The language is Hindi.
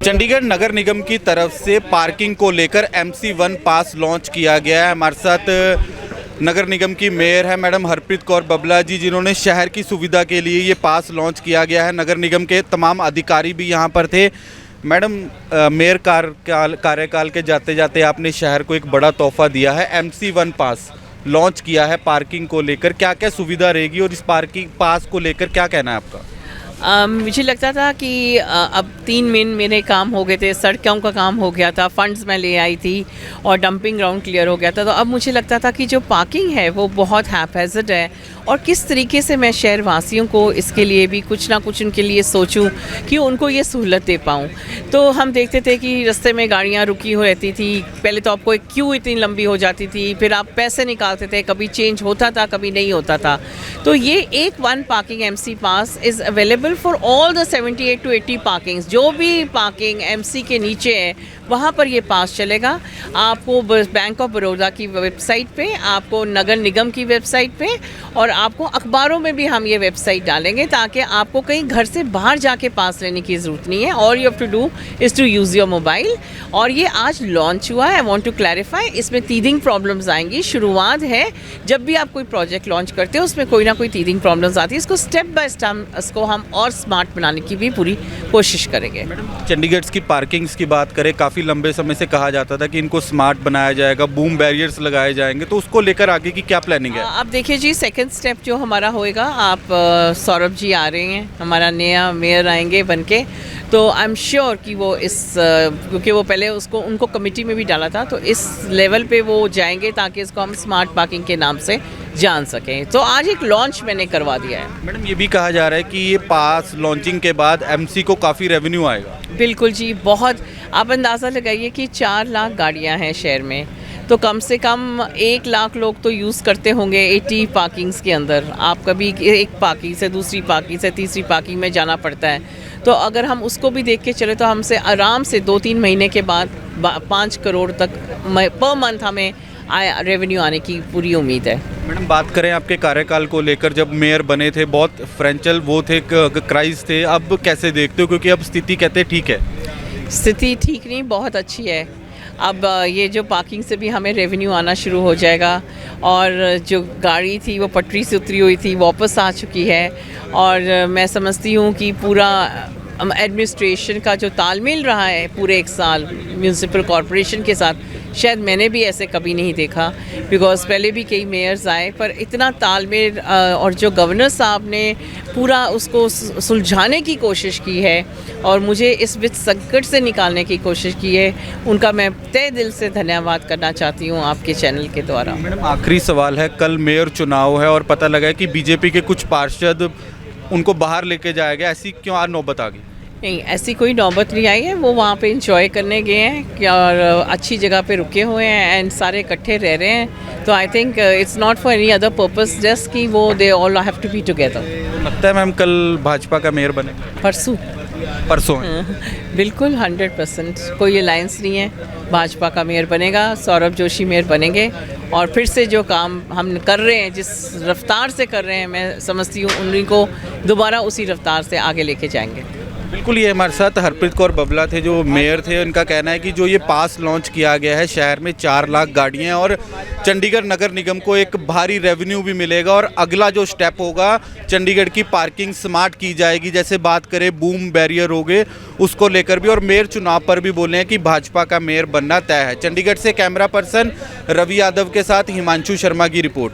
चंडीगढ़ नगर निगम की तरफ से पार्किंग को लेकर MC1 पास लॉन्च किया गया है। हमारे साथ नगर निगम की मेयर है मैडम हरप्रीत कौर बबला जी, जिन्होंने शहर की सुविधा के लिए ये पास लॉन्च किया गया है। नगर निगम के तमाम अधिकारी भी यहाँ पर थे। मैडम, मेयर कार्यकाल के जाते जाते आपने शहर को एक बड़ा तोहफा दिया है। MC1 पास लॉन्च किया है पार्किंग को लेकर, क्या क्या सुविधा रहेगी और इस पार्किंग पास को लेकर क्या कहना है आपका? मुझे लगता था कि अब 3 मेन मेरे काम हो गए थे। सड़कों का काम हो गया था, फंड्स मैं ले आई थी और डंपिंग ग्राउंड क्लियर हो गया था। तो अब मुझे लगता था कि जो पार्किंग है वो बहुत हैफेजर्ड है और किस तरीके से मैं शहर वासियों को इसके लिए भी कुछ ना कुछ उनके लिए सोचूं कि उनको ये सहूलत दे पाऊँ। तो हम देखते थे कि रास्ते में गाड़ियाँ रुकी हो रहती थी। पहले तो आपको एक क्यू इतनी लंबी हो जाती थी, फिर आप पैसे निकालते थे, कभी चेंज होता था कभी नहीं होता था। तो ये एक one parking MC pass is available for all the 78 to 80 parkings. जो भी पार्किंग MC के नीचे है वहाँ पर ये पास चलेगा। आपको बैंक ऑफ बड़ौदा की वेबसाइट पे, आपको नगर निगम की वेबसाइट पे और आपको अखबारों में भी हम ये वेबसाइट डालेंगे ताकि आपको कहीं घर से बाहर जाके पास लेने की ज़रूरत नहीं है। All you have to do is to use your mobile. और ये आज लॉन्च हुआ है। आई वांट टू क्लैरिफाई, इसमें टीथिंग प्रॉब्लम्स आएंगी। शुरुआत है, जब भी आप कोई प्रोजेक्ट लॉन्च करते हो उसमें कोई ना कोई टीथिंग प्रॉब्लम्स आती है। इसको स्टेप बाय स्टेप इसको हम और स्मार्ट बनाने की भी पूरी कोशिश करेंगे। चंडीगढ़ की पार्किंग्स की बात करें, काफ़ी लंबे समय से कहा जाता था कि इनको स्मार्ट बनाया जाएगा, बूम बैरियर्स लगाए जाएंगे, तो उसको लेकर आगे की क्या प्लानिंग है? अब देखिए जी, सेकंड स्टेप जो हमारा होएगा, आप सौरभ जी आ रहे हैं, हमारा नया मेयर आएंगे बनके। तो आई एम श्योर कि वो क्योंकि वो पहले उनको कमेटी में भी डाला था, तो इस लेवल पे वो जाएंगे ताकि इसको हम स्मार्ट पार्किंग के नाम से जान सकें। तो आज एक लॉन्च मैंने करवा दिया है। मैडम, ये भी कहा जा रहा है कि ये पास लॉन्चिंग के बाद MC को काफ़ी रेवेन्यू आएगा। बिल्कुल जी, बहुत। आप अंदाज़ा लगाइए कि 4 लाख गाड़ियाँ हैं शहर में, तो कम से कम 1 लाख लोग तो यूज़ करते होंगे 80 पार्किंग्स के अंदर। आप कभी एक पार्किंग से दूसरी पार्किंग से तीसरी पार्किंग में जाना पड़ता है। तो अगर हम उसको भी देख के चले तो हमसे आराम से 2-3 महीने के बाद 5 करोड़ तक पर मंथ हमें रेवेन्यू आने की पूरी उम्मीद है। मैडम, बात करें आपके कार्यकाल को लेकर, जब मेयर बने थे बहुत फ्रेंचल वो थे, क्राइज थे, अब कैसे देखते हो? क्योंकि अब स्थिति कहते ठीक है। स्थिति ठीक नहीं, बहुत अच्छी है। अब ये जो पार्किंग से भी हमें रेवेन्यू आना शुरू हो जाएगा और जो गाड़ी थी वो पटरी से उतरी हुई थी वापस आ चुकी है। और मैं समझती हूँ कि पूरा एडमिनिस्ट्रेशन का जो तालमेल रहा है पूरे 1 साल म्यूनसिपल कॉरपोरेशन के साथ, शायद मैंने भी ऐसे कभी नहीं देखा। बिकॉज़ पहले भी कई मेयर्स आए, पर इतना तालमेल और जो गवर्नर साहब ने पूरा उसको सुलझाने की कोशिश की है और मुझे इस वित्त संकट से निकालने की कोशिश की है, उनका मैं तहे दिल से धन्यवाद करना चाहती हूँ आपके चैनल के द्वारा। मैडम, आखिरी सवाल है, कल मेयर चुनाव है और पता लगा है कि BJP के कुछ पार्षद उनको बाहर लेके जाया गया, ऐसी क्यों आज नौबत आ गई? नहीं, ऐसी कोई नौबत नहीं आई है। वो वहाँ पे इंजॉय करने गए हैं और अच्छी जगह पे रुके हुए हैं एंड सारे इकट्ठे रह रहे हैं। तो I think it's not for any other purpose, just कि वो they all have to be together. लगता है मैम कल भाजपा का मेयर बने? परसों बिल्कुल 100% कोई अलायंस नहीं है। भाजपा का मेयर बनेगा, सौरभ जोशी मेयर बनेंगे और फिर से जो काम हम कर रहे हैं, जिस रफ्तार से कर रहे हैं, मैं समझती हूँ उन्हीं को दोबारा उसी रफ्तार से आगे लेके जाएंगे। बिल्कुल। ये हमारे साथ हरप्रीत कौर बबला थे जो मेयर थे। उनका कहना है कि जो ये पास लॉन्च किया गया है, शहर में 4 लाख गाड़ियाँ हैं और चंडीगढ़ नगर निगम को एक भारी रेवेन्यू भी मिलेगा। और अगला जो स्टेप होगा, चंडीगढ़ की पार्किंग स्मार्ट की जाएगी। जैसे बात करें बूम बैरियर हो गए, उसको लेकर भी। और मेयर चुनाव पर भी बोले हैं कि भाजपा का मेयर बनना तय है। चंडीगढ़ से कैमरा पर्सन रवि यादव के साथ हिमांशु शर्मा की रिपोर्ट।